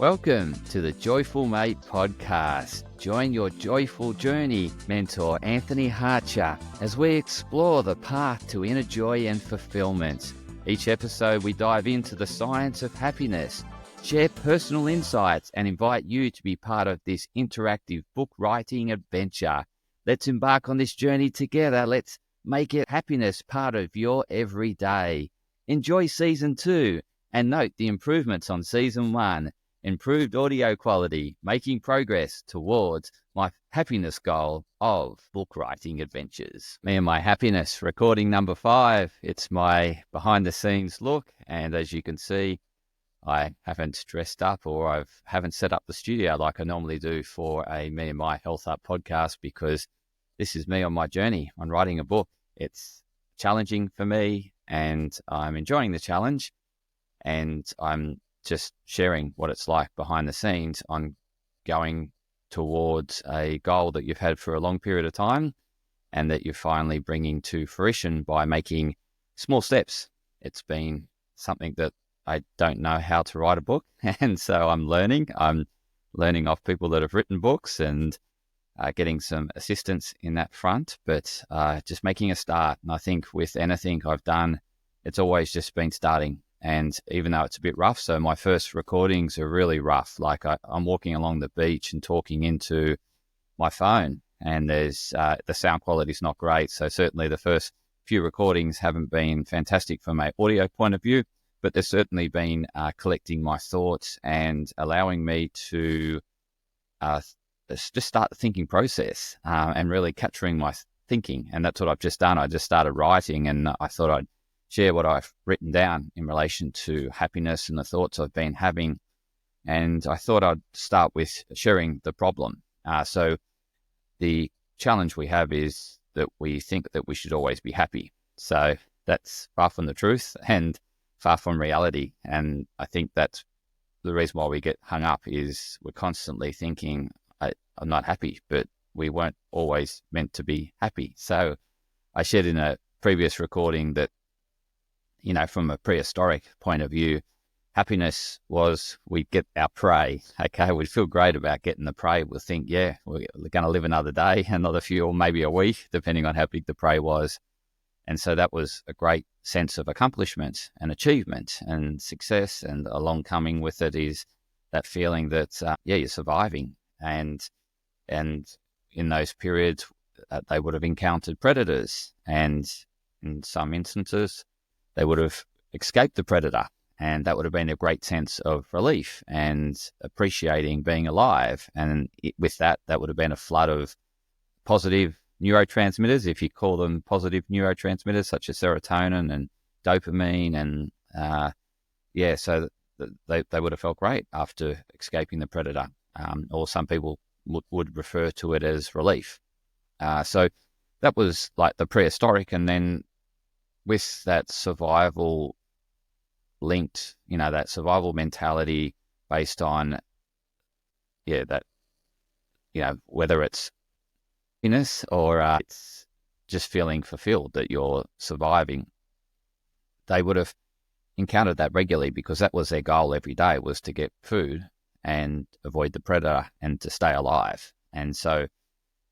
Welcome to the Joyful Mate podcast. Join your joyful journey, mentor Anthony Hartcher, as we explore the path to inner joy and fulfillment. Each episode, we dive into the science of happiness, share personal insights, and invite you to be part of this interactive book writing adventure. Let's embark on this journey together. Let's make it happiness part of your everyday. Enjoy Season 2 and note the improvements on Season 1. Improved audio quality, making progress towards my happiness goal of book writing adventures. Me and My Happiness, recording number 5. It's my behind the scenes look, and as you can see, I haven't dressed up or I haven't set up the studio like I normally do for a Me and My Health Up podcast, because this is me on my journey on writing a book. It's challenging for me and I'm enjoying the challenge, and I'm just sharing what it's like behind the scenes on going towards a goal that you've had for a long period of time and that you're finally bringing to fruition by making small steps. It's been something that I don't know how to write a book, and so I'm learning. I'm learning off people that have written books and getting some assistance in that front, but just making a start. And I think with anything I've done, it's always just been starting. And even though it's a bit rough, so my first recordings are really rough. Like I'm walking along the beach and talking into my phone, and there's the sound quality is not great. So certainly the first few recordings haven't been fantastic from an audio point of view, but there's certainly been collecting my thoughts and allowing me to just start the thinking process and really capturing my thinking. And that's what I've just done. I just started writing, and I thought I'd share what I've written down in relation to happiness and the thoughts I've been having. And I thought I'd start with sharing the problem. So the challenge we have is that we think that we should always be happy. So that's far from the truth and far from reality. And I think that's the reason why we get hung up is we're constantly thinking, I'm not happy, but we weren't always meant to be happy. So I shared in a previous recording that, you know, from a prehistoric point of view, happiness was we'd get our prey. Okay, we'd feel great about getting the prey. We'll think, yeah, we're going to live another day, another few, or maybe a week, depending on how big the prey was. And so that was a great sense of accomplishment and achievement and success. And along coming with it is that feeling that, you're surviving. And in those periods, they would have encountered predators. And in some instances, they would have escaped the predator, and that would have been a great sense of relief and appreciating being alive. And with that, that would have been a flood of positive neurotransmitters, if you call them positive neurotransmitters, such as serotonin and dopamine. And so they would have felt great after escaping the predator, or some people would refer to it as relief. So that was like the prehistoric, and then with that survival linked, that survival mentality based on, whether it's happiness or it's just feeling fulfilled that you're surviving, they would have encountered that regularly because that was their goal every day, was to get food and avoid the predator and to stay alive. And so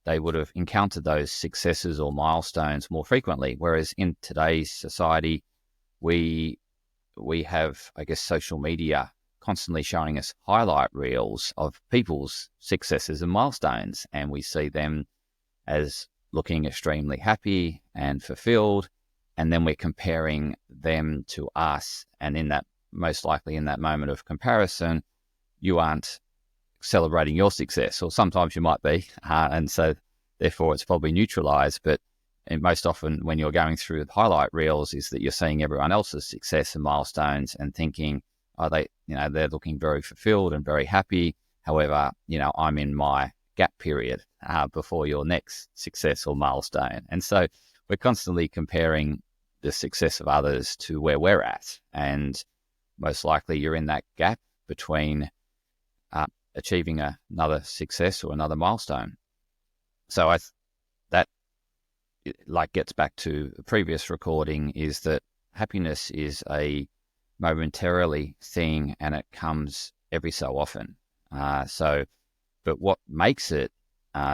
they would have encountered those successes or milestones more frequently. Whereas in today's society, we have, I guess, social media constantly showing us highlight reels of people's successes and milestones. And we see them as looking extremely happy and fulfilled. And then we're comparing them to us. And most likely in that moment of comparison, you aren't celebrating your success, or sometimes you might be, and so therefore it's probably neutralized. But most often when you're going through the highlight reels is that you're seeing everyone else's success and milestones and thinking, they're looking very fulfilled and very happy. However, I'm in my gap period before your next success or milestone. And so we're constantly comparing the success of others to where we're at, and most likely you're in that gap between achieving another success or another milestone. So that gets back to the previous recording, is that happiness is a momentarily thing, and it comes every so often. But what makes it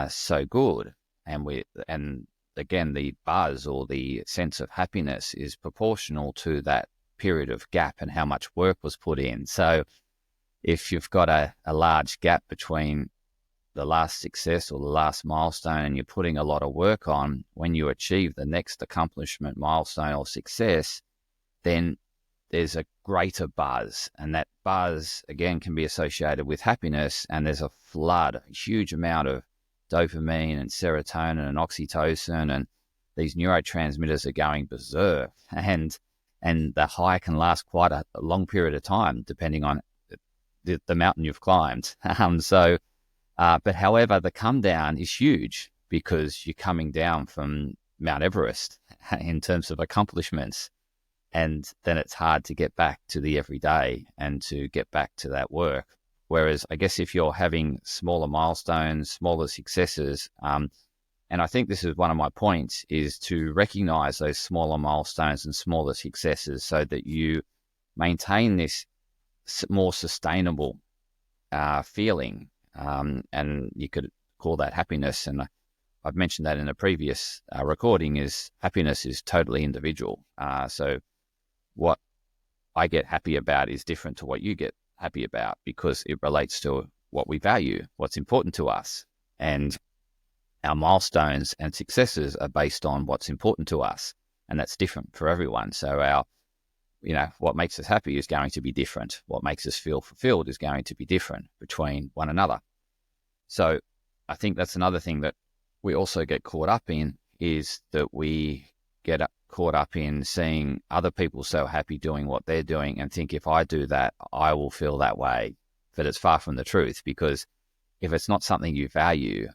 so good, and again, the buzz or the sense of happiness is proportional to that period of gap and how much work was put in. So if you've got a large gap between the last success or the last milestone and you're putting a lot of work on, when you achieve the next accomplishment, milestone, or success, then there's a greater buzz. And that buzz, again, can be associated with happiness. And there's a flood, a huge amount of dopamine and serotonin and oxytocin, and these neurotransmitters are going berserk. And the high can last quite a long period of time, depending on the mountain you've climbed. But however, the come down is huge because you're coming down from Mount Everest in terms of accomplishments. And then it's hard to get back to the everyday and to get back to that work. Whereas I guess if you're having smaller milestones, smaller successes, and I think this is one of my points, is to recognize those smaller milestones and smaller successes so that you maintain this more sustainable feeling. And you could call that happiness. And I've mentioned that in a previous recording, is happiness is totally individual. So what I get happy about is different to what you get happy about, because it relates to what we value, what's important to us. And our milestones and successes are based on what's important to us. And that's different for everyone. So what makes us happy is going to be different. What makes us feel fulfilled is going to be different between one another. So I think that's another thing that we also get caught up in, is that we get caught up in seeing other people so happy doing what they're doing and think, if I do that, I will feel that way. But it's far from the truth, because if it's not something you value,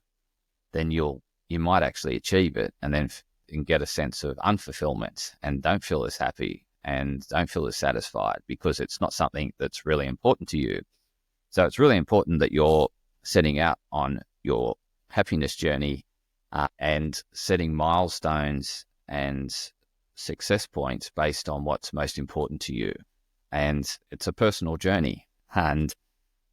then you might actually achieve it and then get a sense of unfulfillment and don't feel as happy and don't feel as satisfied, because it's not something that's really important to you. So it's really important that you're setting out on your happiness journey and setting milestones and success points based on what's most important to you. And it's a personal journey. And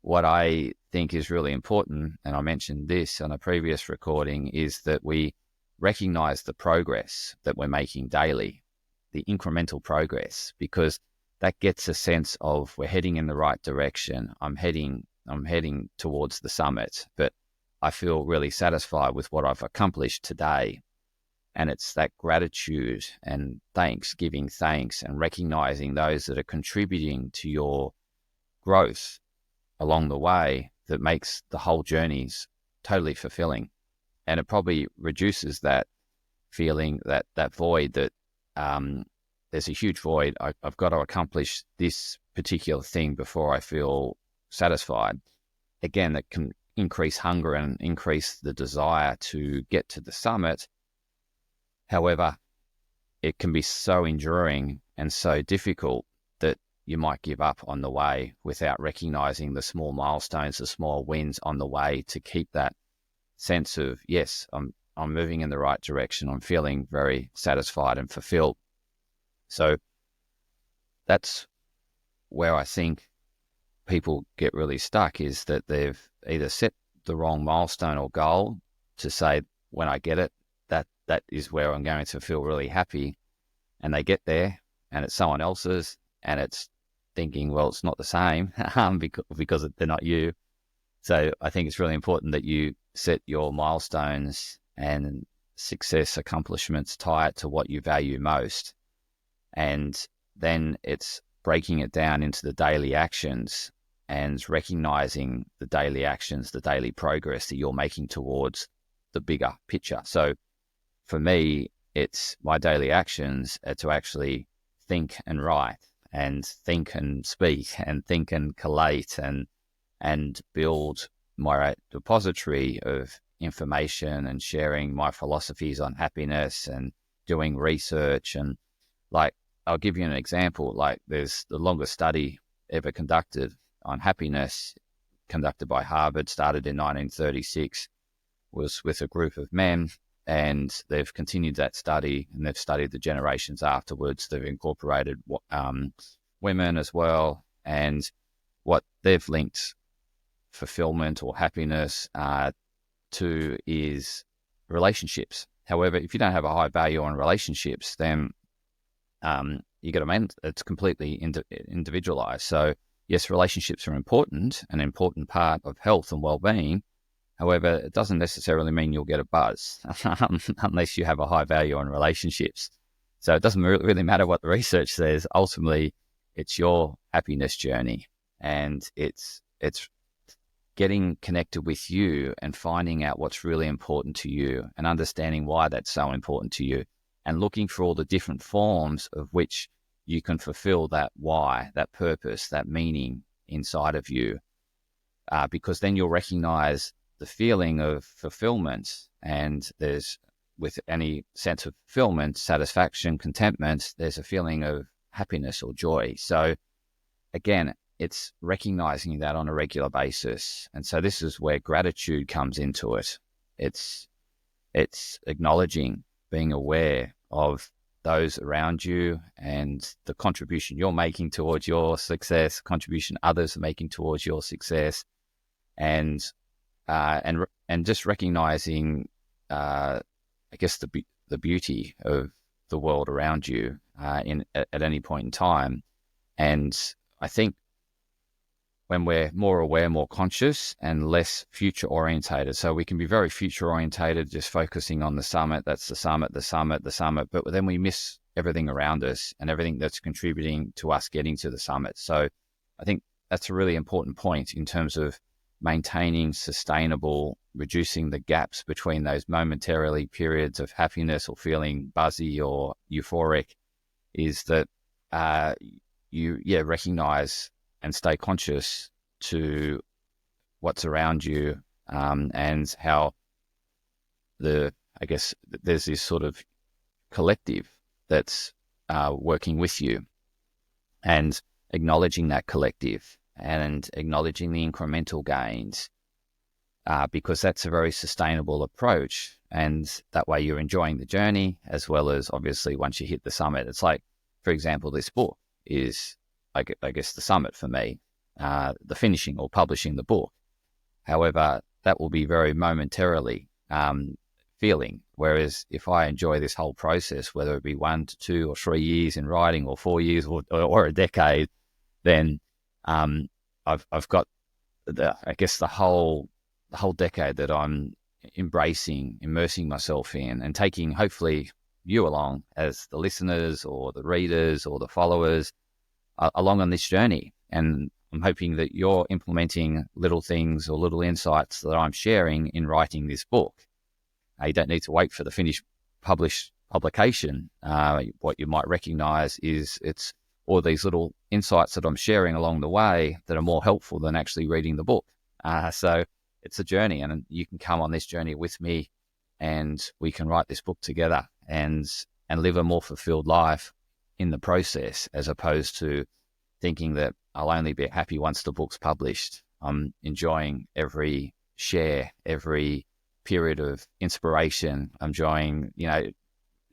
what I think is really important, and I mentioned this on a previous recording, is that we recognize the progress that we're making daily, the incremental progress, because that gets a sense of we're heading in the right direction. I'm heading towards the summit, but I feel really satisfied with what I've accomplished today. And it's that gratitude and giving thanks and recognizing those that are contributing to your growth along the way that makes the whole journeys totally fulfilling. And it probably reduces that feeling, that void, that there's a huge void. I've got to accomplish this particular thing before I feel satisfied. Again, that can increase hunger and increase the desire to get to the summit. However, it can be so enduring and so difficult that you might give up on the way without recognizing the small milestones, the small wins on the way, to keep that sense of, yes, I'm moving in the right direction. I'm feeling very satisfied and fulfilled. So that's where I think people get really stuck, is that they've either set the wrong milestone or goal to say, when I get it, that is where I'm going to feel really happy. And they get there and it's someone else's, and it's thinking, well, it's not the same because they're not you. So I think it's really important that you set your milestones and success accomplishments, tie it to what you value most. And then it's breaking it down into the daily actions and recognizing the daily actions, the daily progress that you're making towards the bigger picture. So for me, it's my daily actions are to actually think and write, and think and speak, and think and collate, and build my repository of information and sharing my philosophies on happiness and doing research. And I'll give you an example. There's the longest study ever conducted on happiness, conducted by Harvard, started in 1936, was with a group of men, and they've continued that study, and they've studied the generations afterwards. They've incorporated women as well. And what they've linked fulfillment or happiness to is relationships. However, if you don't have a high value on relationships, then you got to mean it's completely individualized. So yes, relationships are important, an important part of health and well-being. However, it doesn't necessarily mean you'll get a buzz unless you have a high value on relationships. So it doesn't really matter what the research says. Ultimately, it's your happiness journey, and it's getting connected with you and finding out what's really important to you and understanding why that's so important to you, and looking for all the different forms of which you can fulfill that why, that purpose, that meaning inside of you. Because then you'll recognize the feeling of fulfillment, and there's, with any sense of fulfillment, satisfaction, contentment, there's a feeling of happiness or joy. So again, it's recognizing that on a regular basis. And so this is where gratitude comes into it. It's acknowledging, being aware of those around you and the contribution you're making towards your success, contribution others are making towards your success, and just recognizing, I guess, the beauty of the world around you at any point in time. And I think when we're more aware, more conscious, and less future orientated. So we can be very future orientated, just focusing on the summit. That's the summit, the summit, the summit. But then we miss everything around us and everything that's contributing to us getting to the summit. So I think that's a really important point in terms of maintaining sustainable, reducing the gaps between those momentarily periods of happiness or feeling buzzy or euphoric, is that you recognize and stay conscious to what's around you, and how I guess there's this sort of collective that's working with you, and acknowledging that collective and acknowledging the incremental gains, because that's a very sustainable approach. And that way you're enjoying the journey as well as, obviously, once you hit the summit. It's like, for example, this book is, I guess, the summit for me, the finishing or publishing the book. However, that will be very momentarily feeling. Whereas if I enjoy this whole process, whether it be 1 to 2 or 3 years in writing, or 4 years or a decade, then I've got the whole decade that I'm embracing, immersing myself in, and taking, hopefully, you along as the listeners or the readers or the followers along on this journey. And I'm hoping that you're implementing little things or little insights that I'm sharing in writing this book. You don't need to wait for the finished publication. What you might recognize is it's all these little insights that I'm sharing along the way that are more helpful than actually reading the book. So it's a journey, and you can come on this journey with me, and we can write this book together and live a more fulfilled life in the process, as opposed to thinking that I'll only be happy once the book's published. I'm enjoying every share, every period of inspiration. I'm enjoying,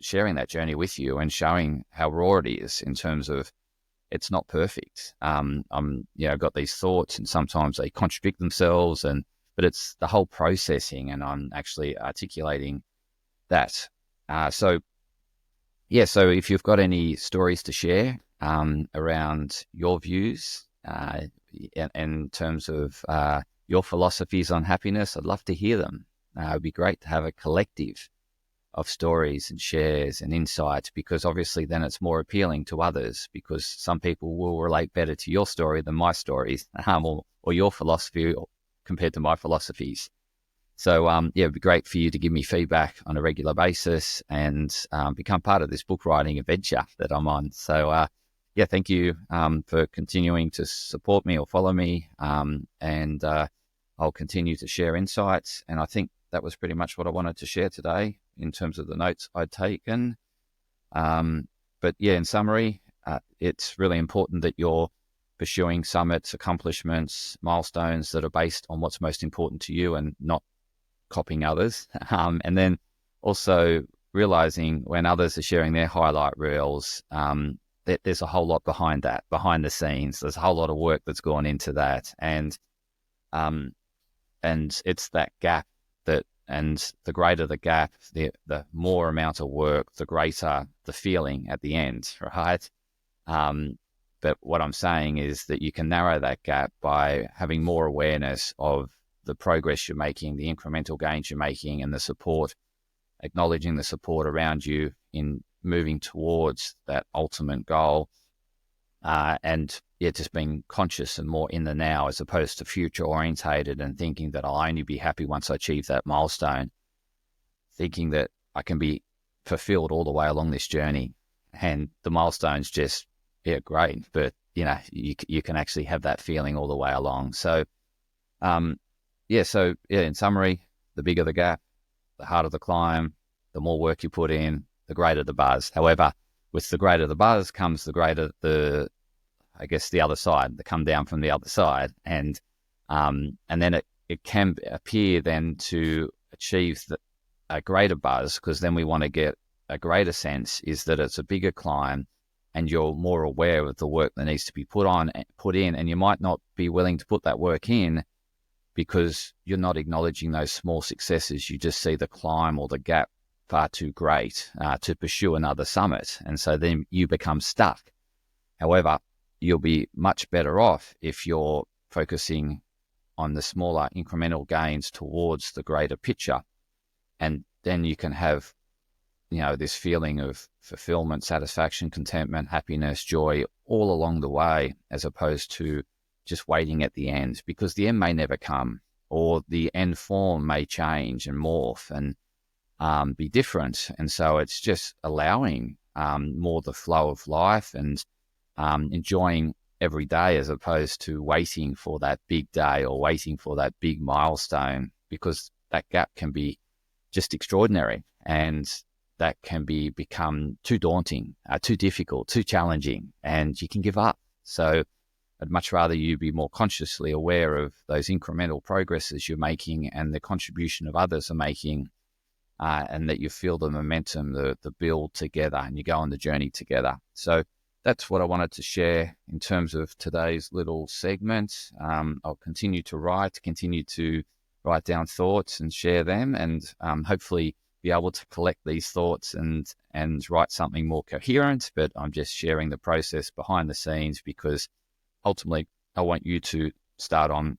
sharing that journey with you and showing how raw it is in terms of it's not perfect. I've got these thoughts, and sometimes they contradict themselves, but it's the whole processing, and I'm actually articulating that. So if you've got any stories to share around your views in terms of your philosophies on happiness, I'd love to hear them. It'd be great to have a collective of stories and shares and insights, because obviously then it's more appealing to others, because some people will relate better to your story than my stories, or your philosophy compared to my philosophies. So, it'd be great for you to give me feedback on a regular basis and become part of this book writing adventure that I'm on. So, thank you for continuing to support me or follow me, and I'll continue to share insights. And I think that was pretty much what I wanted to share today in terms of the notes I'd taken. But in summary, it's really important that you're pursuing summits, accomplishments, milestones that are based on what's most important to you and not copying others. And then also realizing when others are sharing their highlight reels, there's a whole lot behind that, behind the scenes. There's a whole lot of work that's gone into that. And it's that gap and the greater the gap, the more amount of work, the greater the feeling at the end, right? But what I'm saying is that you can narrow that gap by having more awareness of the progress you're making, the incremental gains you're making, and the support, acknowledging the support around you in moving towards that ultimate goal. And just being conscious and more in the now as opposed to future orientated and thinking that I'll only be happy once I achieve that milestone, thinking that I can be fulfilled all the way along this journey. And the milestone's just, great, but you can actually have that feeling all the way along. So, in summary, the bigger the gap, the harder the climb, the more work you put in, the greater the buzz. However, with the greater the buzz comes the greater the other side, the come down from the other side. And then it can appear then to achieve a greater buzz, because then we want to get a greater sense is that it's a bigger climb and you're more aware of the work that needs to be put in, and you might not be willing to put that work in because you're not acknowledging those small successes. You just see the climb or the gap far too great to pursue another summit. And so then you become stuck. However, you'll be much better off if you're focusing on the smaller incremental gains towards the greater picture. And then you can have, this feeling of fulfillment, satisfaction, contentment, happiness, joy all along the way, as opposed to just waiting at the end, because the end may never come, or the end form may change and morph and be different. And so it's just allowing more the flow of life and enjoying every day, as opposed to waiting for that big day or waiting for that big milestone, because that gap can be just extraordinary, and that can become too daunting, too difficult, too challenging, and you can give up. So I'd much rather you be more consciously aware of those incremental progresses you're making and the contribution of others are making, and that you feel the momentum, the build together, and you go on the journey together. So that's what I wanted to share in terms of today's little segment. I'll continue to write down thoughts and share them, and hopefully be able to collect these thoughts and write something more coherent. But I'm just sharing the process behind the scenes, because ultimately I want you to start on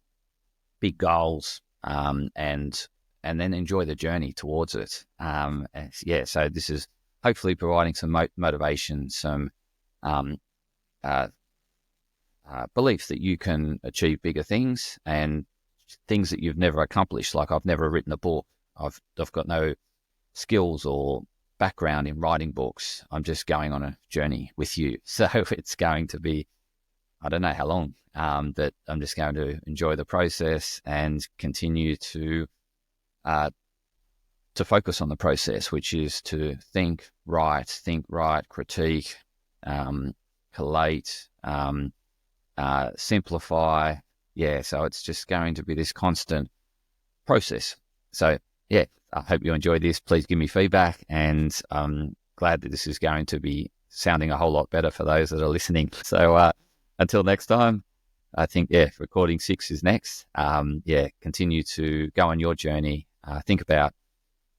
big goals and then enjoy the journey towards it. So this is hopefully providing some motivation, some belief that you can achieve bigger things and things that you've never accomplished. Like, I've never written a book. I've got no skills or background in writing books. I'm just going on a journey with you. So it's going to be, I don't know how long, but I'm just going to enjoy the process and continue to focus on the process, which is to think right, critique, collate, simplify. So it's just going to be this constant process. So I hope you enjoyed this. Please give me feedback, and I'm glad that this is going to be sounding a whole lot better for those that are listening. So until next time, I think, recording 6 is next. Continue to go on your journey. Think about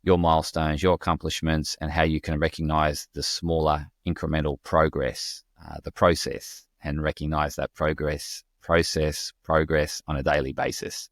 your milestones, your accomplishments, and how you can recognize the smaller incremental progress, the process, and recognize that progress on a daily basis.